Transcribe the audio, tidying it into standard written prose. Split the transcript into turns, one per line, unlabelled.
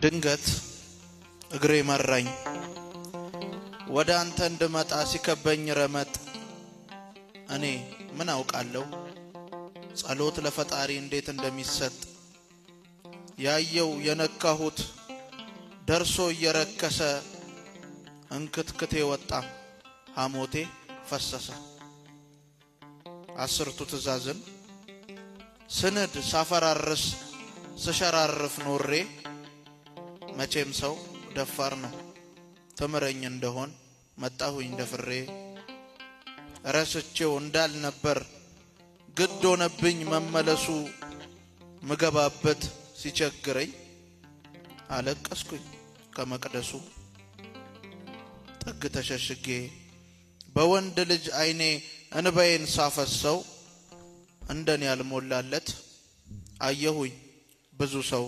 ድንገት እግሬ መራኝ ወደ አንተ እንድመጣ ሲከበኝ ረመጥ እኔ ምን አውቃለሁ ጸሎት ለፈጣሪ እንዴት እንደሚሰጥ ያየው የነካሁት ደርሶ እየረከሰ እንክትክቴ ወጣ ሐሞቴ ፈሰሰ አስርቱ ትእዛዝን ስንድ ሳፈራርስ ስሸራርፍ ኖሬ መቼም ሰው ደፋር ነው ተመረኝ እንደሆን መጣሁኝ ደፍሬ ረስቼው እንዳልነበር ግድ ሆነብኝ መመለሱ ምገባበት ሲቸግረኝ አለቀስኩኝ ከመቅደሱ ጥግ ተሸሽጌ በወንድ ልጅ አይኔ እንባዬን ሳፈሰው እንደኔ ያልሞላለት አየሁኝ ብዙ ሰው